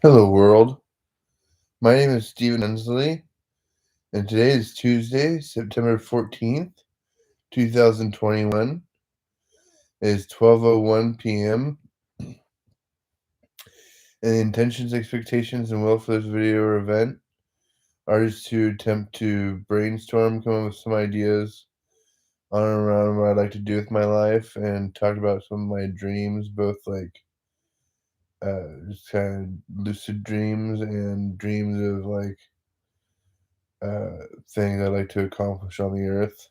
Hello, world. My name is Stephen Ensley, and today is Tuesday, September 14th, 2021. It is 12:01 p.m., and the intentions, expectations, and will for this video or event are just to attempt to brainstorm, come up with some ideas on and around what I'd like to do with my life, and talk about some of my dreams, both just kind of lucid dreams and dreams of things I'd like to accomplish on the earth.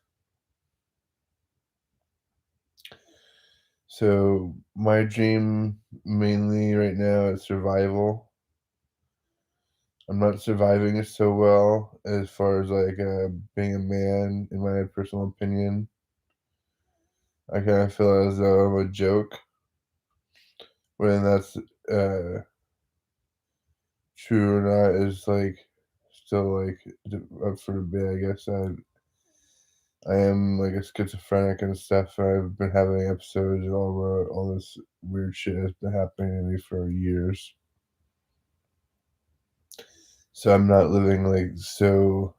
So my dream mainly right now is survival. I'm not surviving it so well as far as being a man, in my personal opinion. I kind of feel as though I'm a joke when that's true or not is still up for debate. I guess I am like a schizophrenic and stuff. And I've been having episodes and all this weird shit has been happening to me for years. So I'm not living so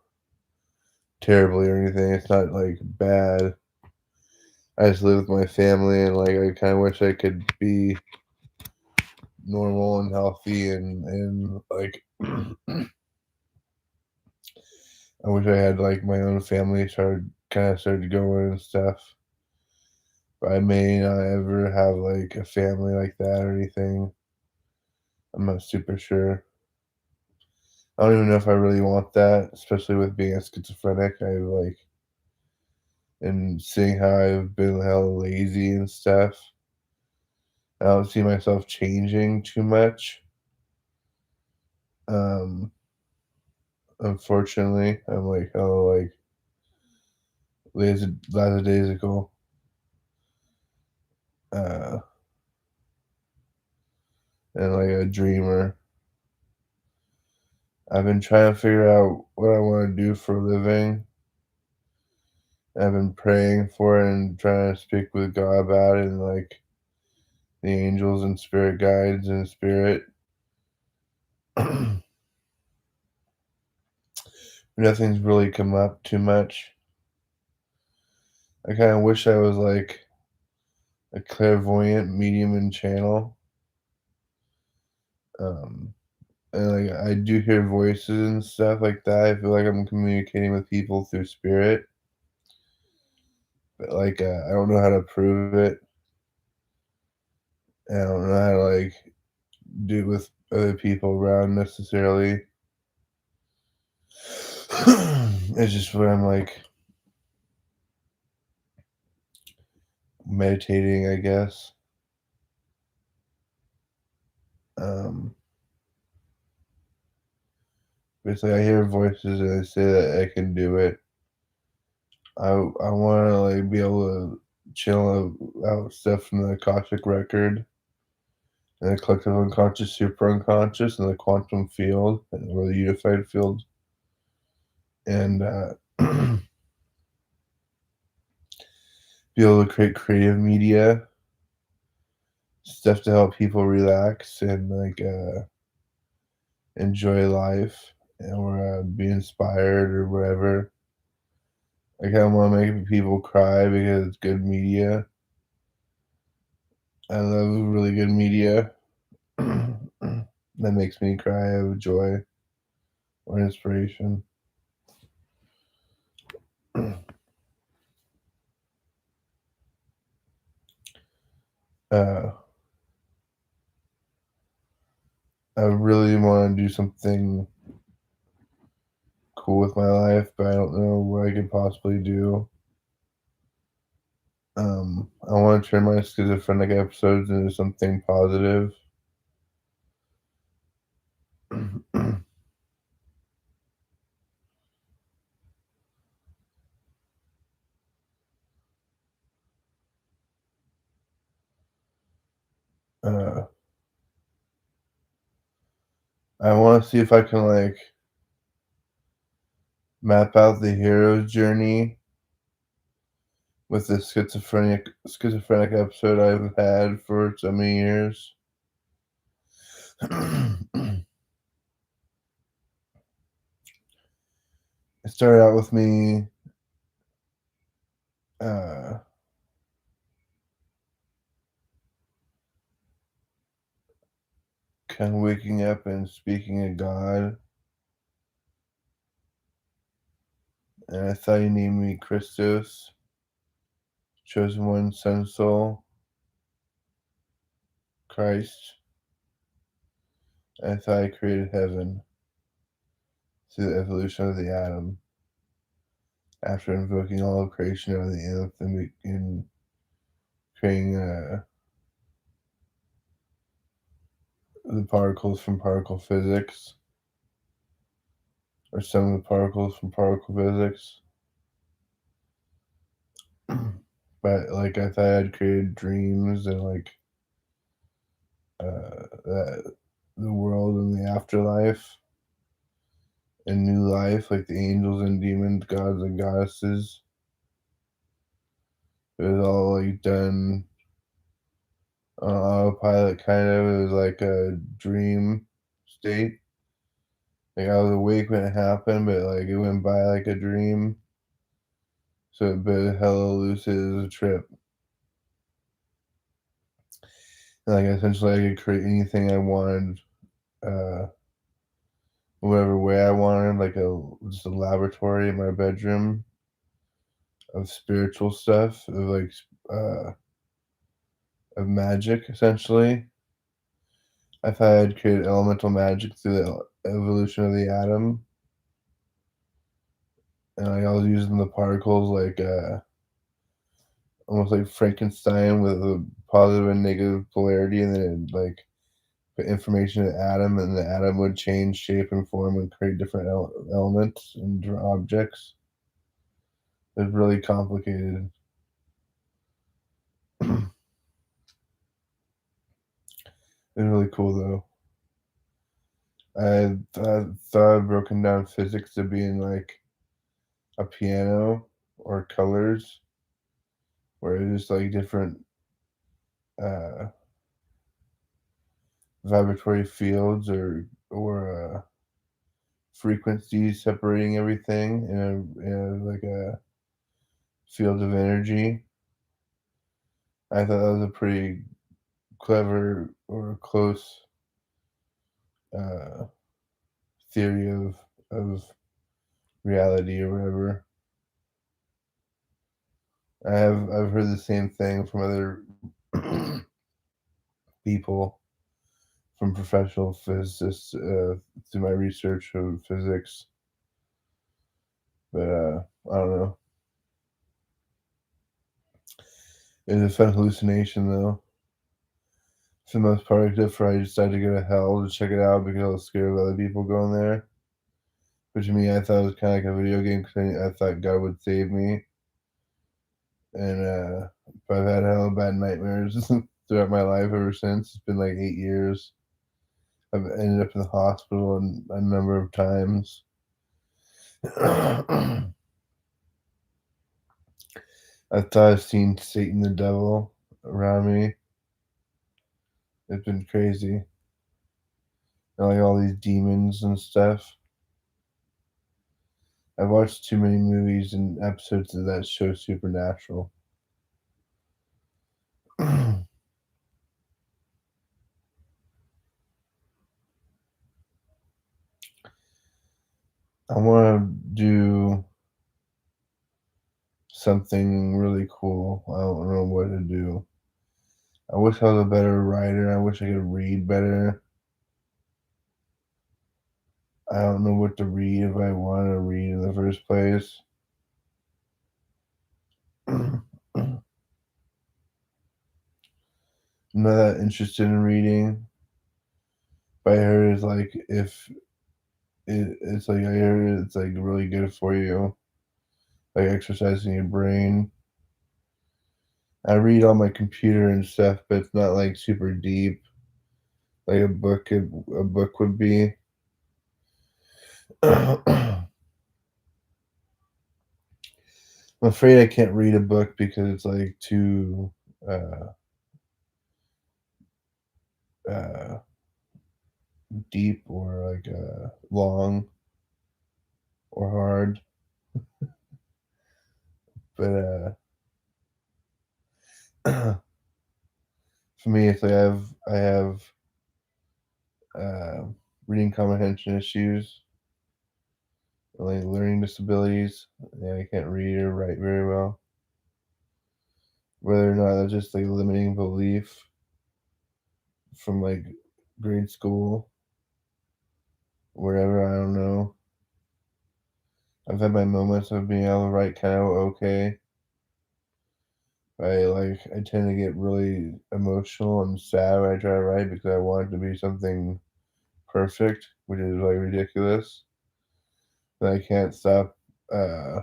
terribly or anything. It's not bad. I just live with my family and I kind of wish I could be normal and healthy and I wish I had my own family started going and stuff. But I may not ever have a family like that or anything. I'm not super sure. I don't even know if I really want that, especially with being a schizophrenic. And seeing how I've been hella lazy and stuff. I don't see myself changing too much. Um, Unfortunately, I'm lackadaisical, uh, and a dreamer. I've been trying to figure out what I want to do for a living. I've been praying for it and trying to speak with God about it and the angels and spirit guides and spirit. Nothing's really come up too much. I kind of wish I was a clairvoyant medium and channel. Um, and I do hear voices and stuff like that. I feel like I'm communicating with people through spirit, but I don't know how to prove it. And I don't know how to do it with other people around necessarily. It's just when I'm meditating, I guess. Um, Basically, I hear voices and they say that I can do it. I want to be able to chill out stuff from the Akashic record and the collective unconscious, super unconscious, and the quantum field or the unified field, and be able to create creative media stuff to help people relax and enjoy life or be inspired or whatever. I kind of want to make people cry because it's good media. I love really good media that makes me cry out of joy or inspiration. uh, I really want to do something cool with my life, but I don't know what I could possibly do. I want to turn my schizophrenic episodes into something positive. uh, I want to see if I can map out the hero's journey with the schizophrenic episode I've had for so many years. It started out with me uh, kind of waking up and speaking to God, and I thought He named me Christos, chosen one, Son, Soul, Christ. I thought I created heaven through the evolution of the atom. After invoking all of creation out of the nth and creating the particles from particle physics, or some of the particles from particle physics. But like I thought I'd created dreams and like that the world and the afterlife and new life, like the angels and demons, gods and goddesses. It was all like done on autopilot, kind of. It was like a dream state. Like I was awake when it happened, but like it went by like a dream. So, but hella lucid as a trip. And, like essentially, I could create anything I wanted, uh, whatever way I wanted. Like just a laboratory in my bedroom of spiritual stuff, of like uh, of magic, essentially. I thought I'd create elemental magic through the evolution of the atom, and like I was using the particles like almost like Frankenstein with a positive and negative polarity, and then it like put information in the atom, and the atom would change shape and form and create different elements and different objects. It's really complicated. It's really cool though. Thought I'd broken down physics to being like a piano or colors, where it's just like different uh, vibratory fields or frequencies separating everything like a field of energy. I thought that was a pretty clever or close uh, theory of reality or whatever. I've heard the same thing from other people, from professional physicists through my research of physics. But I don't know. It was a fun hallucination though. For the most part, except for I decided to go to hell to check it out because I was scared of other people going there. Which to me, I thought was kind of like a video game because I thought God would save me. And but I've had hella bad nightmares throughout my life ever since. It's been like 8 years. I've ended up in the hospital a number of times. I thought I've seen Satan the devil around me. It's been crazy. And like all these demons and stuff. I've watched too many movies and episodes of that show Supernatural. I want to do something really cool. I don't know what to do. I wish I was a better writer. I wish I could read better. I don't know what to read if I want to read in the first place. I'm not that interested in reading. But I heard it's like if it's like I heard it's like really good for you, like exercising your brain. I read on my computer and stuff, but it's not like super deep, like a book would be. I'm afraid I can't read a book because it's like too uh, uh, deep or like long or hard. But for me, it's like I have uh, reading comprehension issues, like learning disabilities. And I can't read or write very well. Whether or not that's just like a limiting belief from like grade school, wherever, I don't know. I've had my moments of being able to write kind of okay. I tend to get really emotional and sad when I try to write because I want it to be something perfect, which is like ridiculous. But I can't stop uh,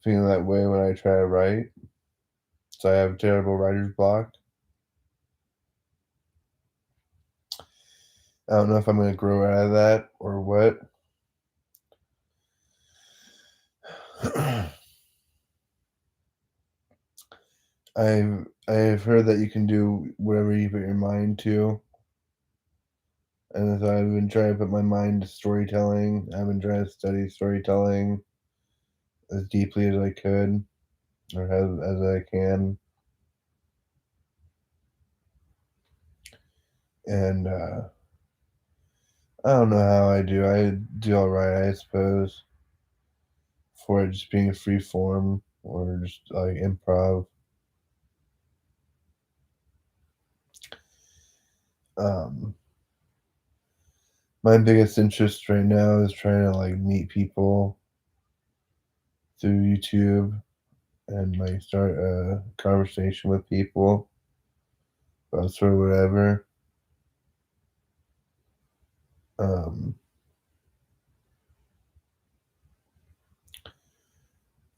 feeling that way when I try to write. So I have terrible writer's block. I don't know if I'm gonna grow out of that or what. I've heard that you can do whatever you put your mind to, and so I've been trying to put my mind to storytelling. I've been trying to study storytelling as deeply as I could, or as I can, and I don't know how I do. I do all right, I suppose, for it just being a free form or just like improv. Um, my biggest interest right now is trying to like meet people through YouTube and like start a conversation with people about sort of whatever. Um,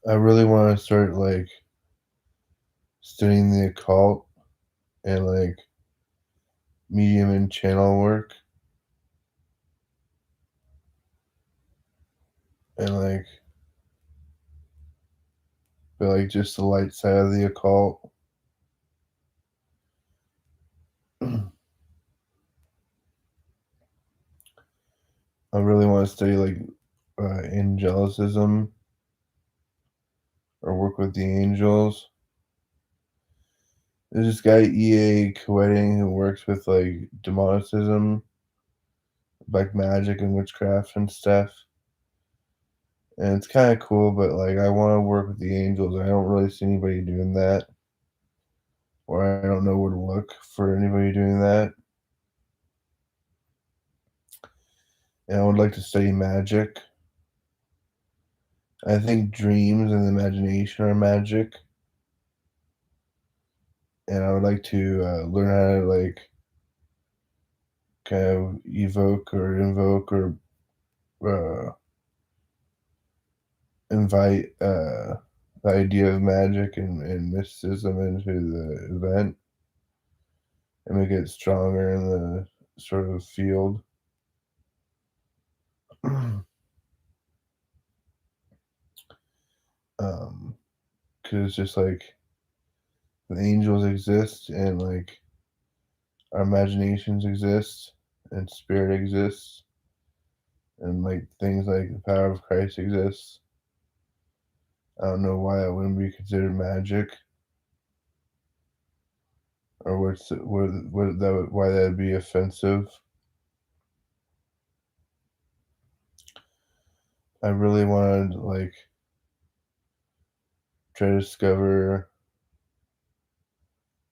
I really want to start like studying the occult and like medium and channel work and like but like just the light side of the occult. I really want to study like angelicism or work with the angels. There's this guy E.A. Koetting who works with like demonicism, black magic and witchcraft and stuff. And it's kind of cool, but like I want to work with the angels. I don't really see anybody doing that, or I don't know where to look for anybody doing that. And I would like to study magic. I think dreams and imagination are magic, and I would like to learn how to like kind of evoke or invoke or uh, invite the idea of magic and mysticism into the event and make it stronger in the sort of field. Because it's just like the angels exist and like our imaginations exist and spirit exists and like things like the power of Christ exists. I don't know why that wouldn't be considered magic or what that why that would be offensive. I really wanted to like try to discover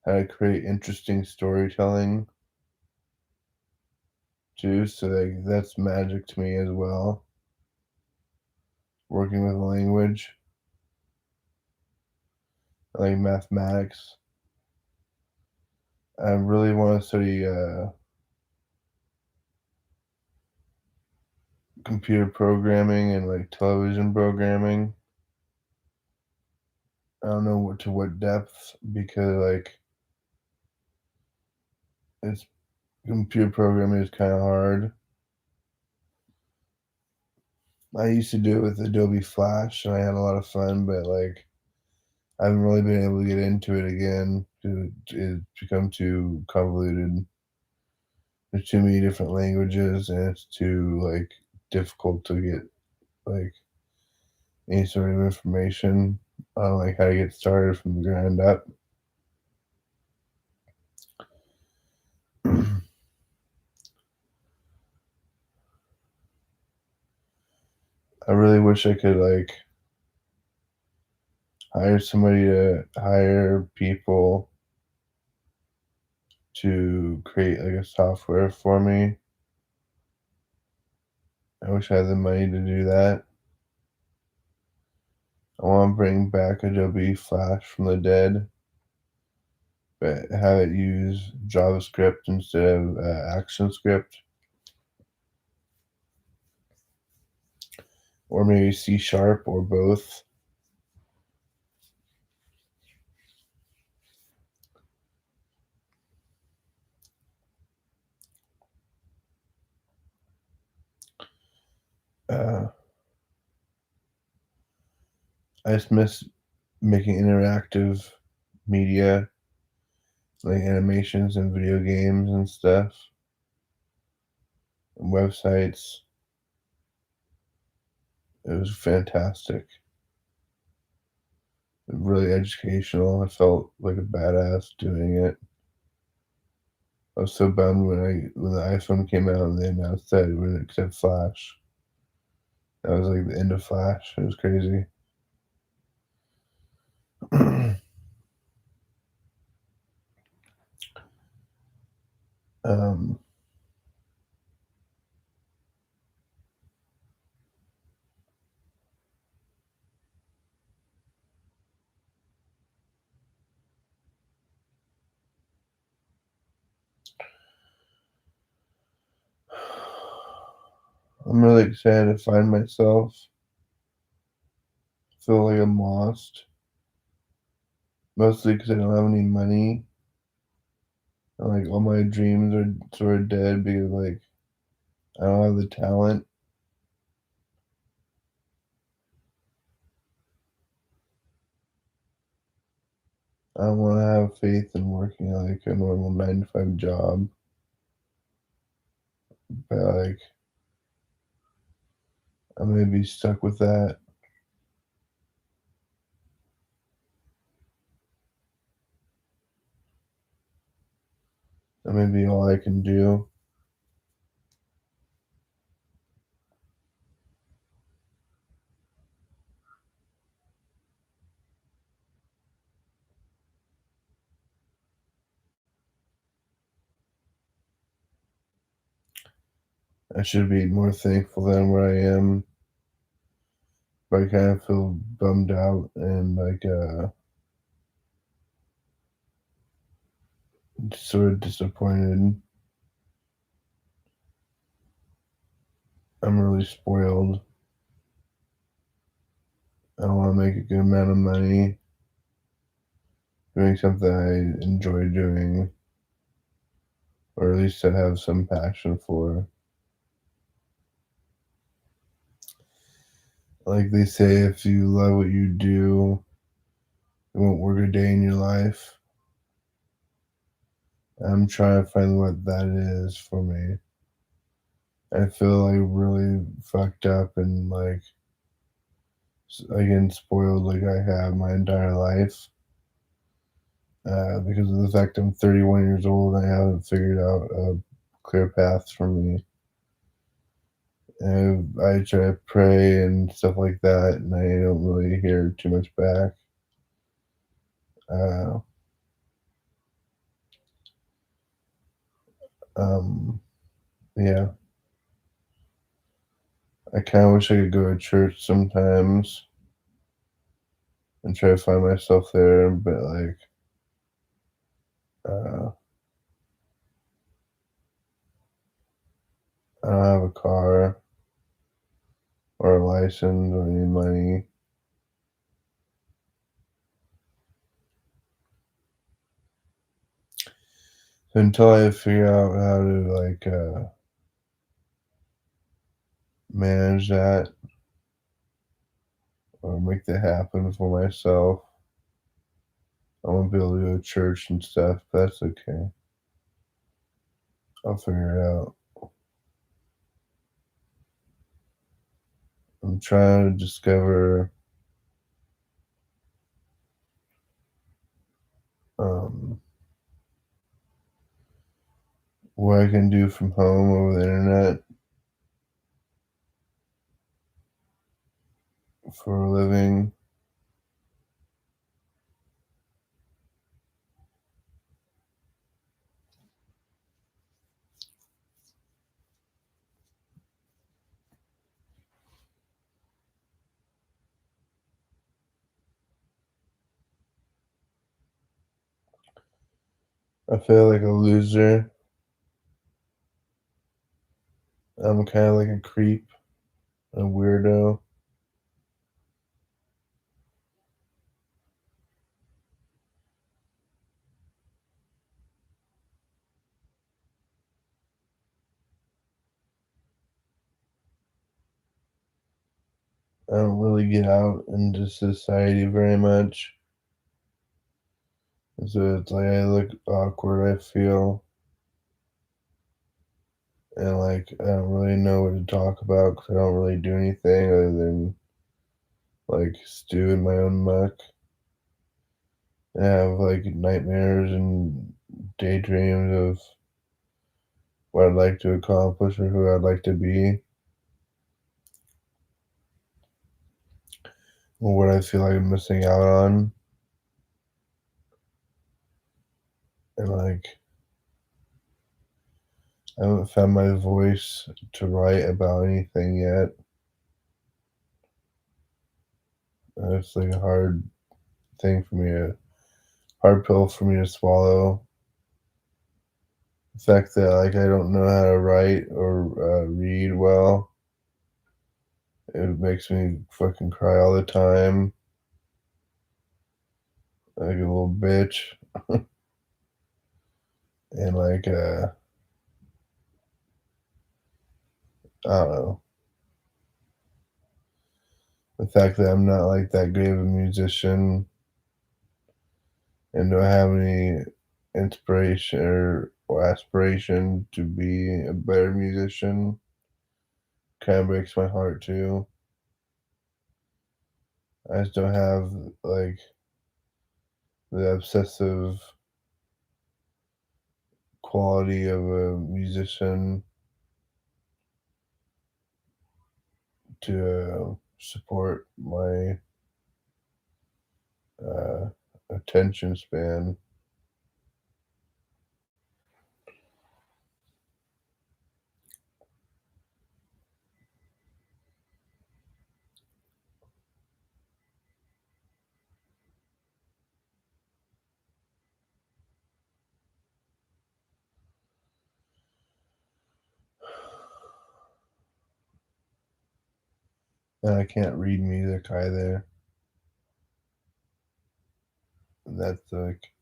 how to create interesting storytelling too. So like that's magic to me as well. Working with language, like mathematics. I really want to study computer programming and like television programming. I don't know what depth because like it's computer programming is kind of hard. I used to do it with Adobe Flash and I had a lot of fun, but like I haven't really been able to get into it again because it's become too convoluted. There's too many different languages and it's too like difficult to get like any sort of information on like how to get started from the ground up. I really wish I could like hire somebody to hire people to create like a software for me. I wish I had the money to do that. I want to bring back Adobe Flash from the dead, but have it use JavaScript instead of ActionScript, or maybe C Sharp or both. Uh, I just miss making interactive media like animations and video games and stuff, and websites. It was fantastic, really educational. I felt like a badass doing it. I was so bummed when the iPhone came out and they announced that it wouldn't accept Flash. That was like the end of Flash. It was crazy. um, I'm really excited to find myself. I feel like I'm lost, mostly because I don't have any money. And like all my dreams are sort of dead because like I don't have the talent. I want to have faith in working like a normal 9 to 5 job, but like I'm gonna be stuck with that. That may be all I can do. I should be more thankful than where I am, but I kind of feel bummed out and like sort of disappointed. I'm really spoiled. I want to make a good amount of money doing something I enjoy doing, or at least I have some passion for. Like they say, if you love what you do, you won't work a day in your life. I'm trying to find what that is for me. I feel like really fucked up and like again spoiled like I have my entire life. Because of the fact I'm 31 years old and I haven't figured out a clear path for me. And I try to pray and stuff like that, and I don't really hear too much back. Uh, um, yeah, I kind of wish I could go to church sometimes and try to find myself there, but like, uh, I don't have a car or a license or any money. So until I figure out how to like manage that or make that happen for myself, I won't be able to go to church and stuff, but that's okay. I'll figure it out. I'm trying to discover what I can do from home over the internet for a living. I feel like a loser. I'm kind of like a creep, a weirdo. I don't really get out into society very much. So it's like I look awkward, I feel, and like I don't really know what to talk about because I don't really do anything other than like stew in my own muck and have like nightmares and daydreams of what I'd like to accomplish or who I'd like to be or what I feel like I'm missing out on. And like I haven't found my voice to write about anything yet. It's like a hard pill for me to swallow. The fact that like I don't know how to write or read well, it makes me fucking cry all the time, like a little bitch. And like I don't know, the fact that I'm not like that great of a musician and don't have any inspiration or aspiration to be a better musician kind of breaks my heart too. I just don't have like the obsessive quality of a musician to support my uh, attention span. And I can't read music either. That's like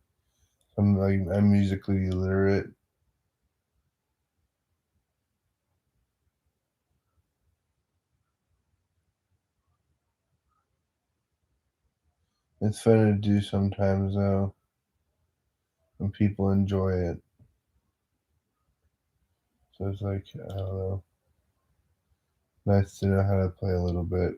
I'm musically illiterate. It's fun to do sometimes though, when people enjoy it. So it's like I don't know, nice to know how to play a little bit.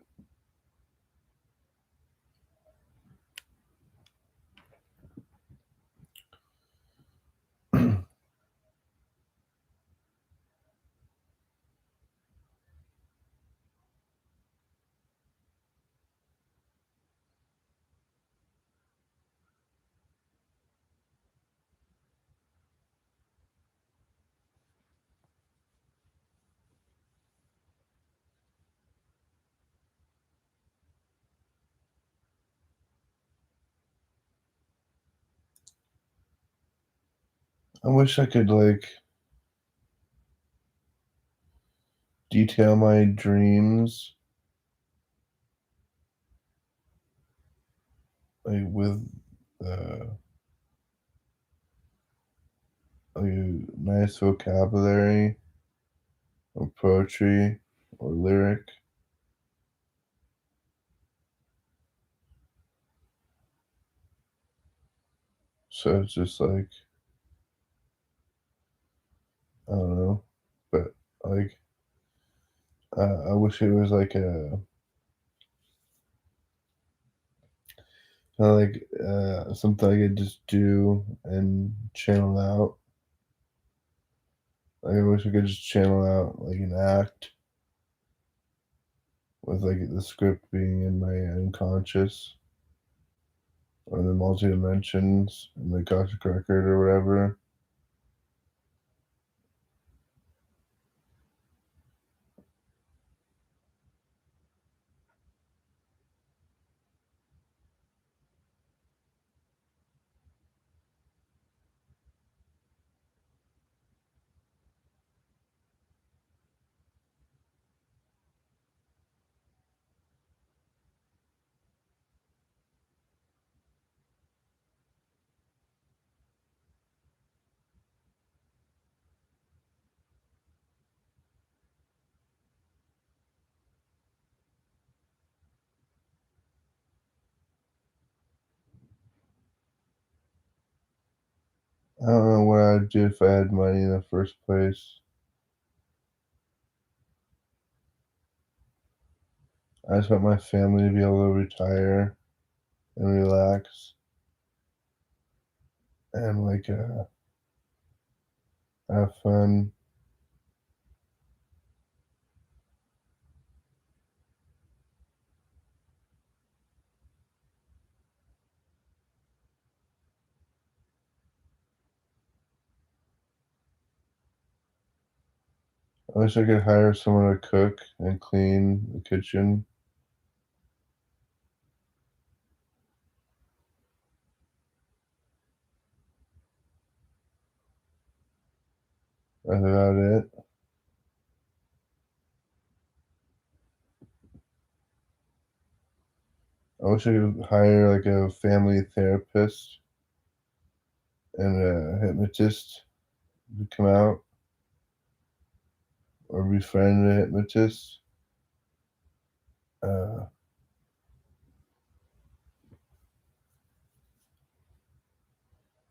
I wish I could like detail my dreams like with uh, like a nice vocabulary or poetry or lyric. So it's just like I don't know, but like I wish it was like a kinda like something I could just do and channel out. I wish I could just channel out like an act with like the script being in my unconscious or the multi dimensions in the Akashic record or whatever. I don't know what I'd do if I had money in the first place. I just want my family to be able to retire and relax and like have fun. I wish I could hire someone to cook and clean the kitchen. That's about it. I wish I could hire like a family therapist and a hypnotist to come out or befriend a hypnotist uh,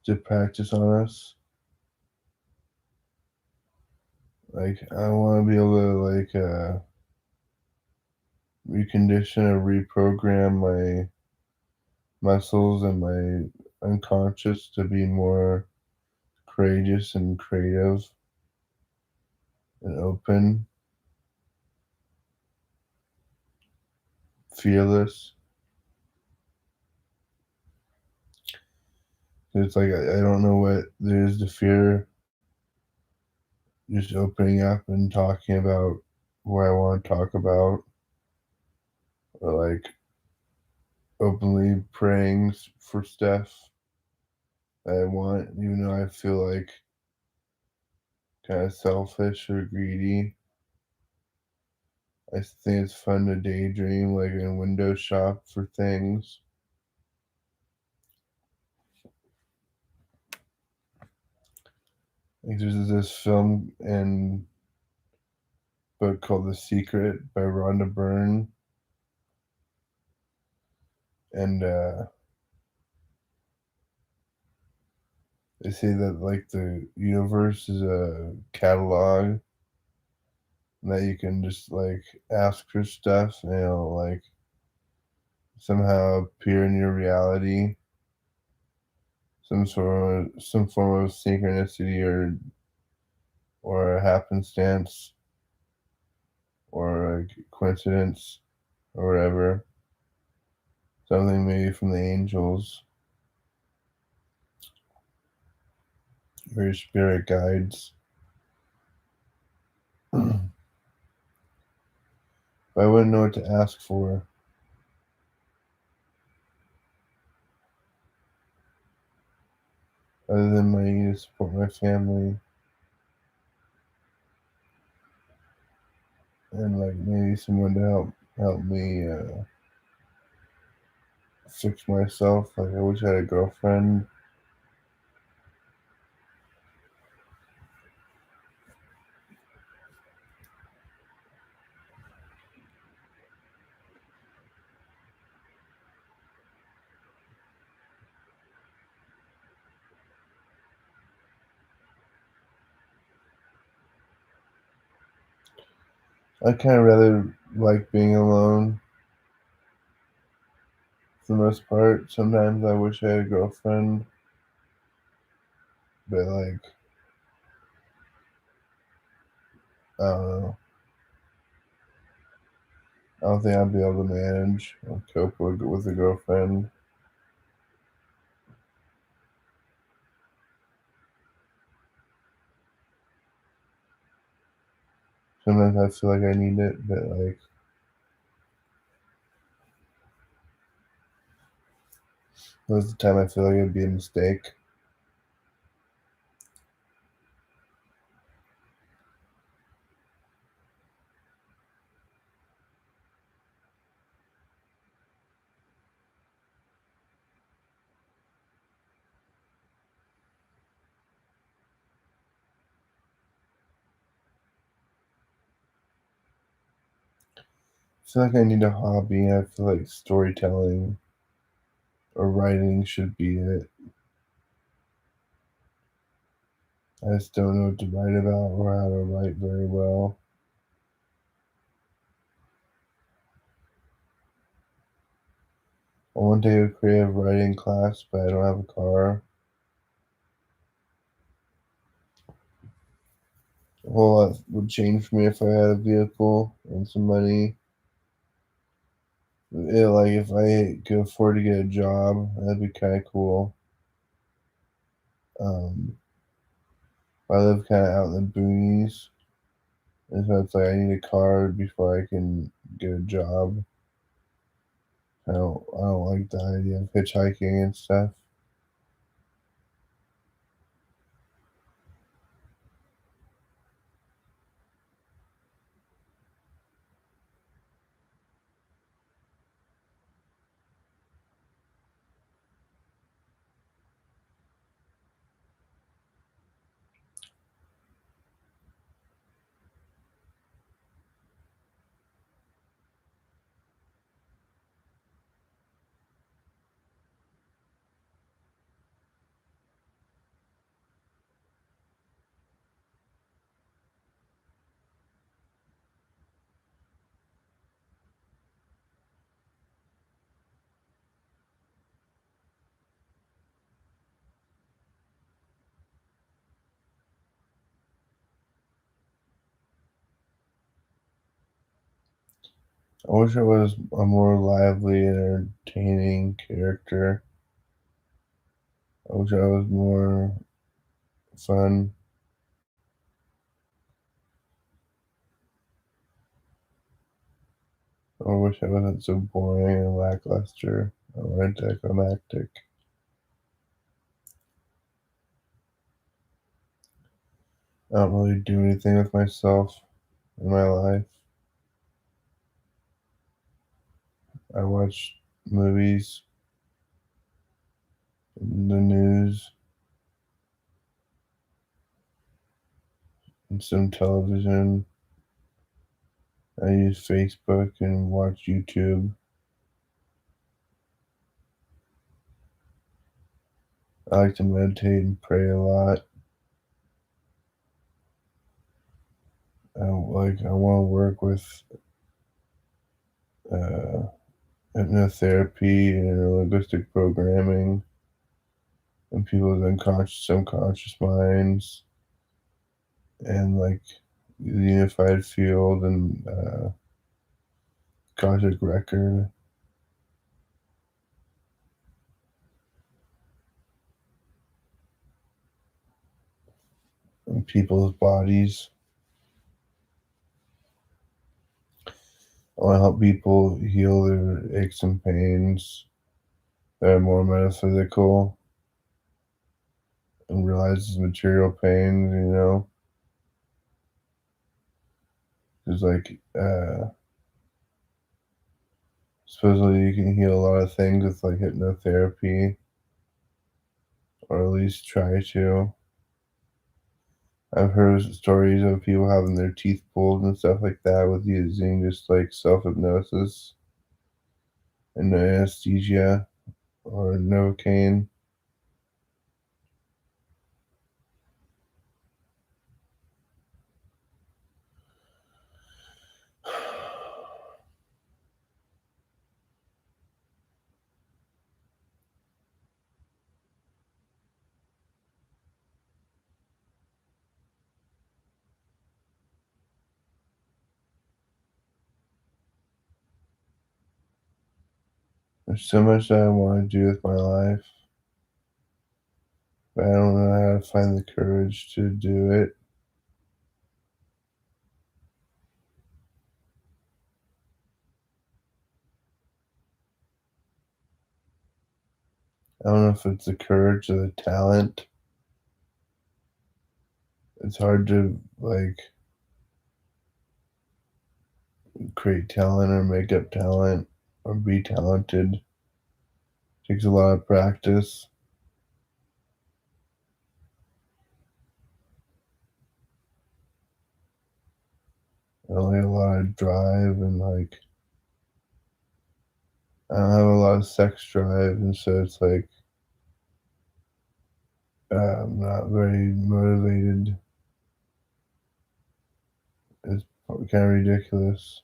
to practice on us. Like I want to be able to like recondition or reprogram my muscles and my unconscious to be more courageous and creative and open, fearless. It's like I don't know what there is to fear. Just opening up and talking about what I want to talk about, or like openly praying for stuff that I want, even though I feel like kind of selfish or greedy. I think it's fun to daydream, like in window shop for things. Like there's this film and book called The Secret by Rhonda Byrne, and they say that like the universe is a catalog that you can just like ask for stuff and it'll like somehow appear in your reality, some form of synchronicity or a happenstance or a coincidence or whatever, something maybe from the angels or your spirit guides. But I wouldn't know what to ask for other than money to support my family and like maybe someone to help me fix myself. Like I wish I had a girlfriend. I kind of rather like being alone for the most part. Sometimes I wish I had a girlfriend, but like I don't know. I don't think I'd be able to manage or cope with a girlfriend. Sometimes I feel like I need it, but like most of the time I feel like it'd be a mistake. I feel like I need a hobby. I feel like storytelling or writing should be it. I just don't know what to write about or how to write very well. I want to take a creative writing class, but I don't have a car. A whole lot would change for me if I had a vehicle and some money. Yeah, like if I could afford to get a job, that'd be kind of cool. Um, I live kind of out in the boonies, and so it's like I need a car before I can get a job. I don't like the idea of hitchhiking and stuff. I wish I was a more lively and entertaining character. I wish I was more fun. I wish I wasn't so boring and lackluster or anticlimactic. I don't really do anything with myself in my life. I watch movies, the news, and some television. I use Facebook and watch YouTube. I like to meditate and pray a lot. I want to work with uh, hypnotherapy and linguistic programming and people's unconscious, subconscious minds, and like the unified field and Cosmic record and people's bodies. I want to help people heal their aches and pains that are more metaphysical and realize material pains, Because, like, supposedly you can heal a lot of things with, like, hypnotherapy, or at least try to. I've heard stories of people having their teeth pulled and stuff like that with using just, like, self hypnosis and anesthesia or Novocaine. There's so much that I want to do with my life, but I don't know how to find the courage to do it. I don't know if it's the courage or the talent. It's hard to, like, create talent or make up talent or be talented. Takes a lot of practice and, like, a lot of drive and, like, I don't have a lot of sex drive, and so it's like, I'm not very motivated. It's kinda ridiculous.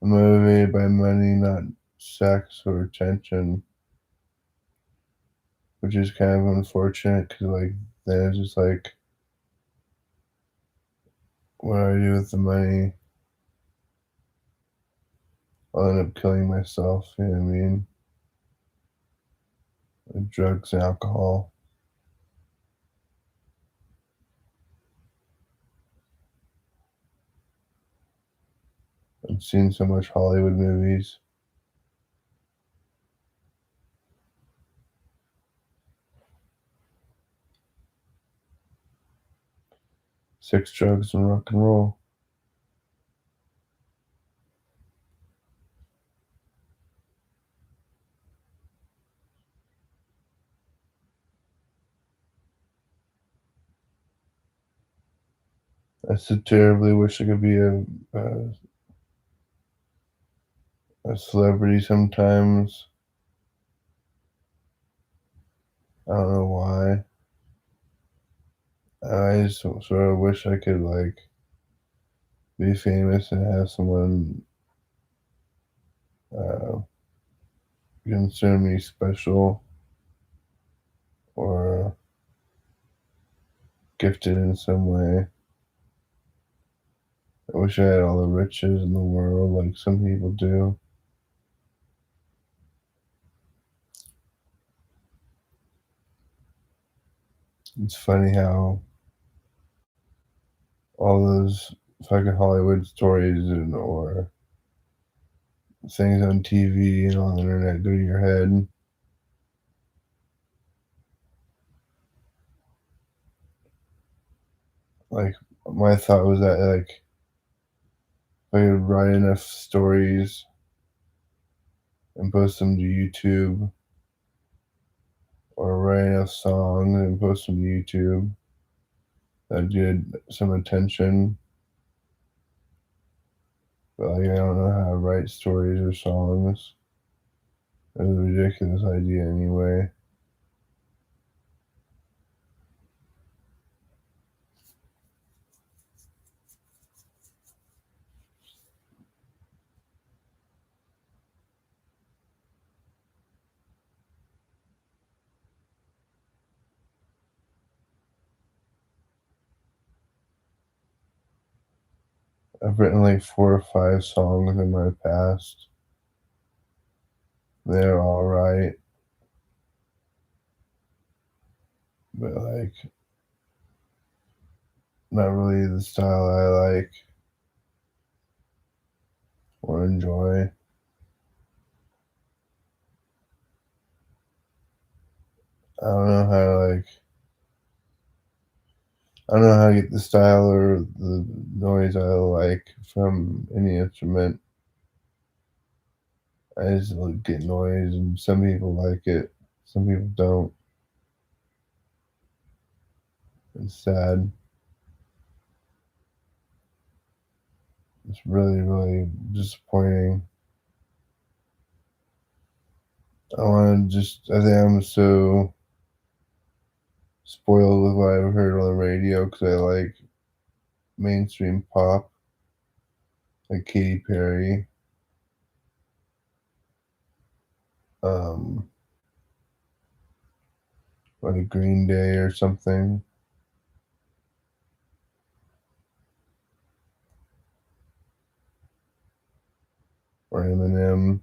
I'm motivated by money, not sex or attention, which is kind of unfortunate because, like, then it's just like, what do I do with the money? I'll end up killing myself, you know what I mean? With drugs and alcohol. I've seen so much Hollywood movies. Sex, drugs, and rock and roll. I so terribly wish I could be a celebrity sometimes. I don't know why. I just sort of wish I could, like, be famous and have someone uh, consider me special or gifted in some way. I wish I had all the riches in the world like some people do. It's funny how all those fucking Hollywood stories or things on TV and on the internet go to your head. Like, my thought was that, like, if I could write enough stories and post them to YouTube, or write enough songs and post them to YouTube that get some attention. But, like, I don't know how to write stories or songs. It was a ridiculous idea anyway. I've written like 4 or 5 songs in my past. They're all right, but, like, not really the style I like or enjoy. I don't know how to, like, I don't know how to get the style or the noise I like from any instrument. I just, like, get noise, and some people like it, some people don't. It's sad. It's really, really disappointing. I think I'm so spoiled with what I've heard on the radio because I like mainstream pop, like Katy Perry, um, like Green Day or something, or Eminem.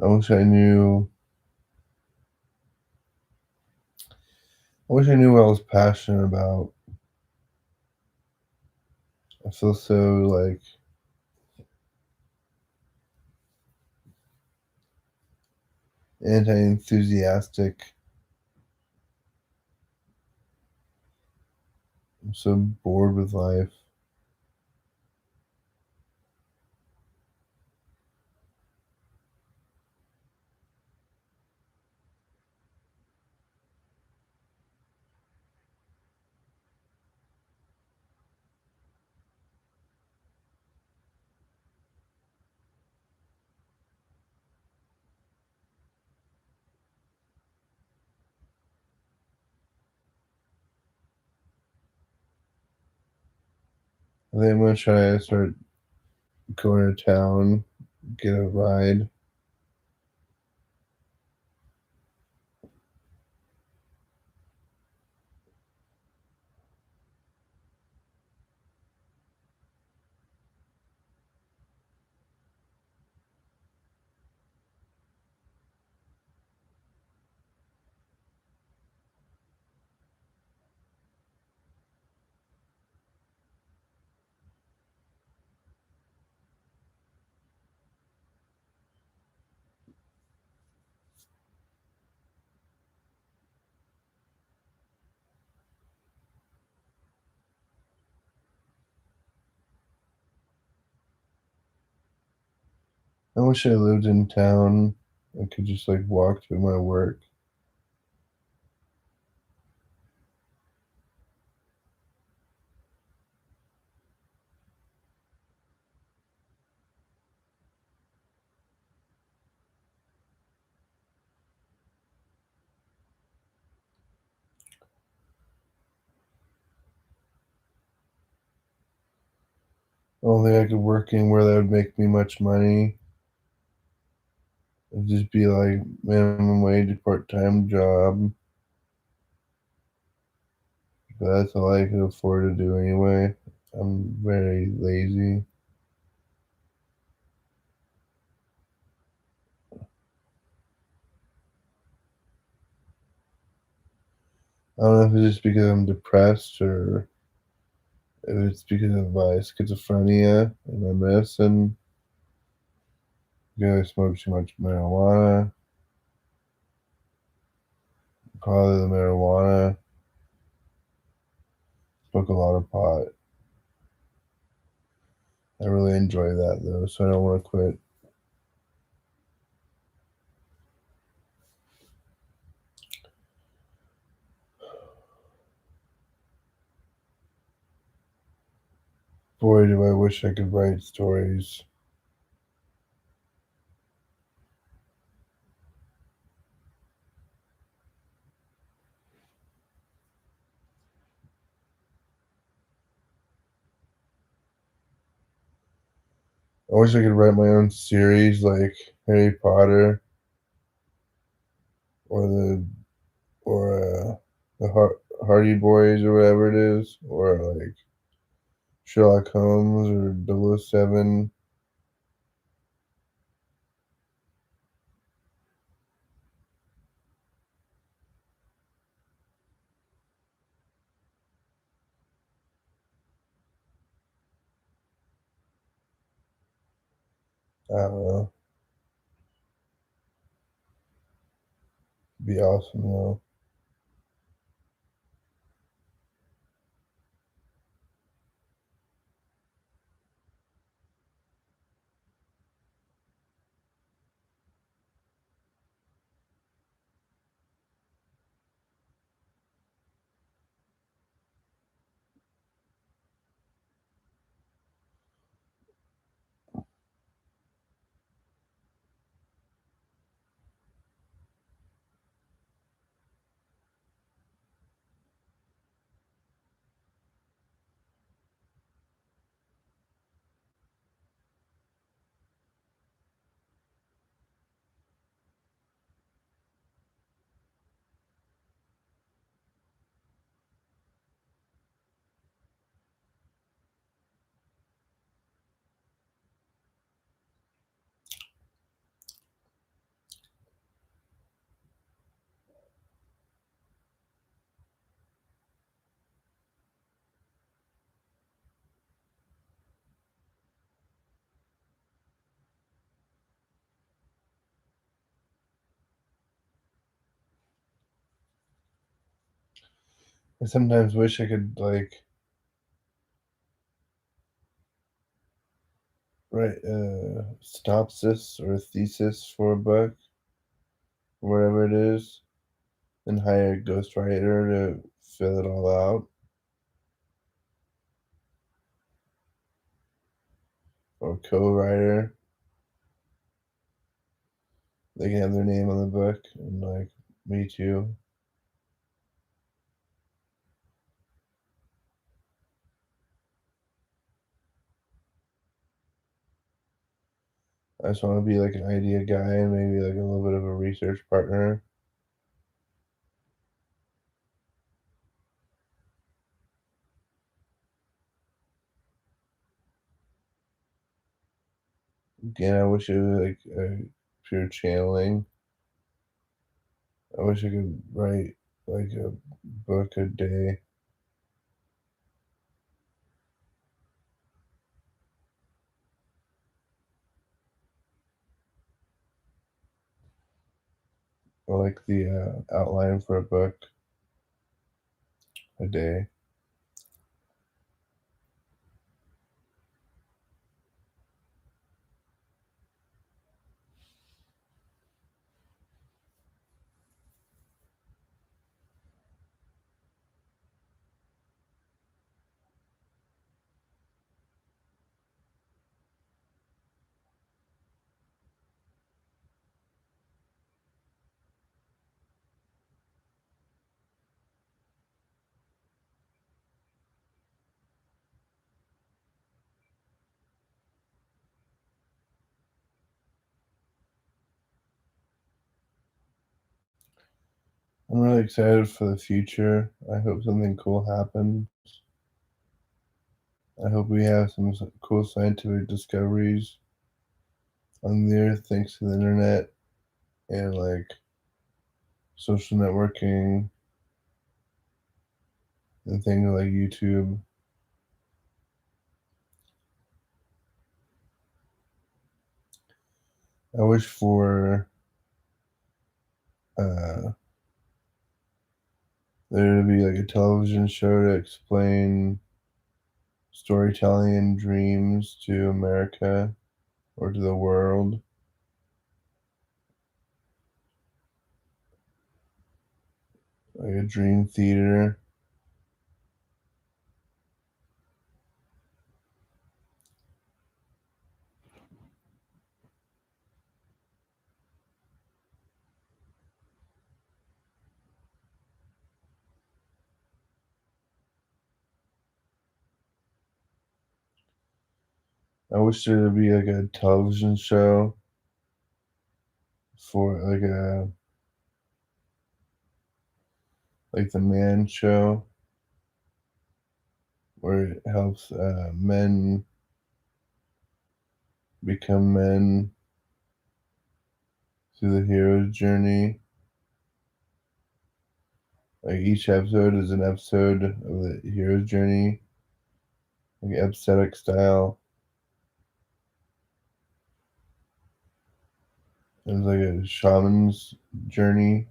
I wish I knew. I wish I knew what I was passionate about. I feel so like anti-enthusiastic. I'm so bored with life. I think I'm gonna try to start going to town, get a ride. I wish I lived in town. I could just like walk to my work. I don't think I could work anywhere that would make me much money. It'd just be like minimum wage, part time job. But that's all I could afford to do anyway. I'm very lazy. I don't know if it's just because I'm depressed or if it's because of my schizophrenia and my medicine. Because I smoke too much marijuana. Probably the marijuana. Smoke a lot of pot. I really enjoy that though, so I don't want to quit. Boy, do I wish I could write stories. I wish I could write my own series like Harry Potter or the Hardy Boys or whatever it is, or like Sherlock Holmes or 007. I don't know. It'd be awesome though. I sometimes wish I could like write a synopsis or a thesis for a book, whatever it is, and hire a ghostwriter to fill it all out, or co-writer. They can have their name on the book, and like me too. I just want to be like an idea guy and maybe like a little bit of a research partner. Again, I wish it was like a pure channeling. I wish I could write like a book a day. Or like the outline for a book a day. I'm really excited for the future. I hope something cool happens. I hope we have some cool scientific discoveries on the earth thanks to the internet and like social networking and things like YouTube. I wish for uh, there to be like a television show to explain storytelling and dreams to America or to the world, like a dream theater. I wish there would be like a television show for like the Man Show where it helps men become men through the hero's journey. Like each episode is an episode of the hero's journey, like episodic style. It's like a shaman's journey.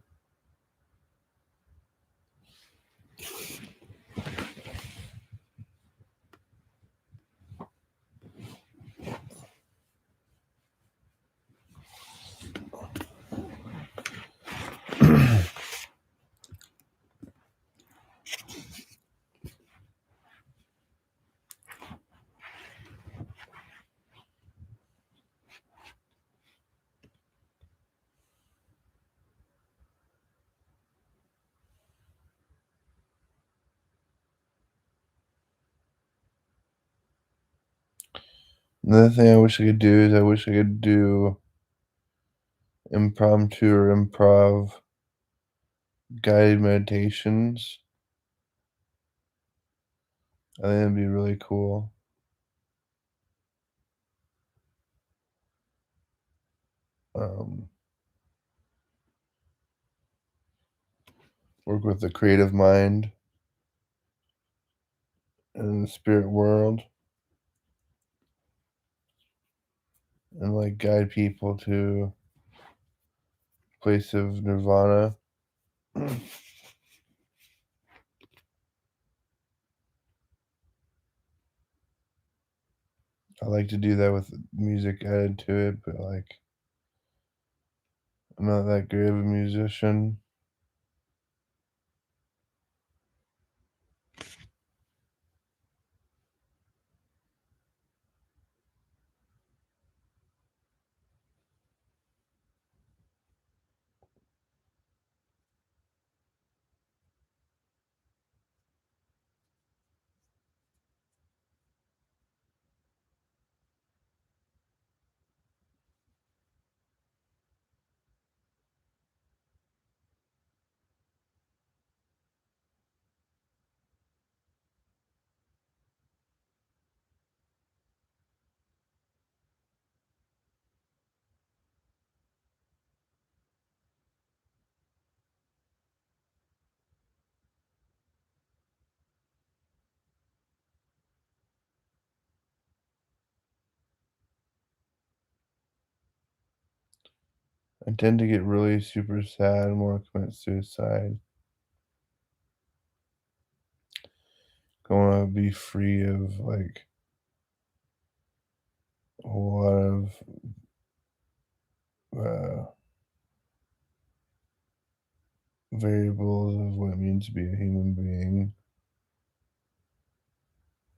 Another thing I wish I could do is I wish I could do impromptu or improv guided meditations. I think that'd be really cool. Um, work with the creative mind and the spirit world and like guide people to a place of nirvana. I like to do that with music added to it, but, like, I'm not that great of a musician. I tend to get really super sad and wanna commit suicide. I wanna be free of, like, a whole lot of, uh, variables of what it means to be a human being.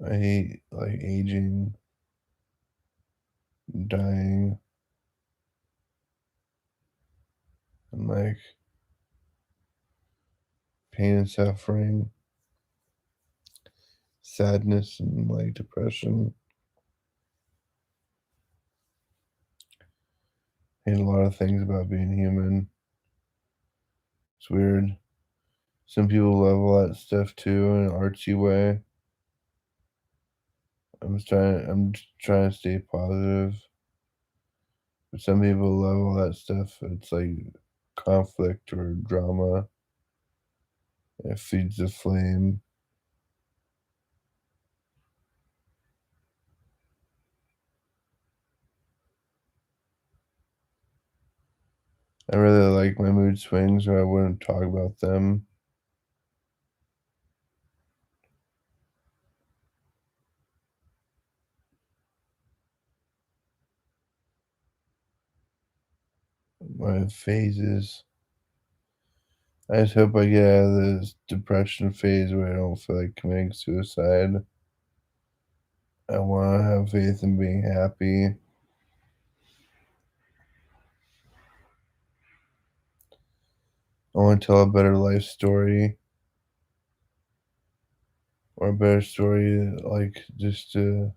I hate, like, aging, dying, and, like, pain and suffering, sadness and, like, depression. Hate a lot of things about being human. It's weird. Some people love all that stuff too in an artsy way. I'm just trying to stay positive. But some people love all that stuff. It's like conflict or drama. It feeds the flame. I really like my mood swings, or I wouldn't talk about them. My phases. I just hope I get out of this depression phase where I don't feel like committing suicide. I want to have faith in being happy. I want to tell a better life story or a better story, like just to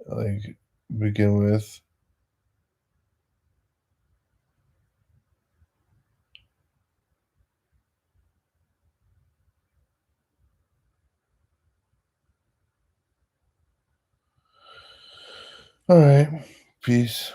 like begin with. All right, peace.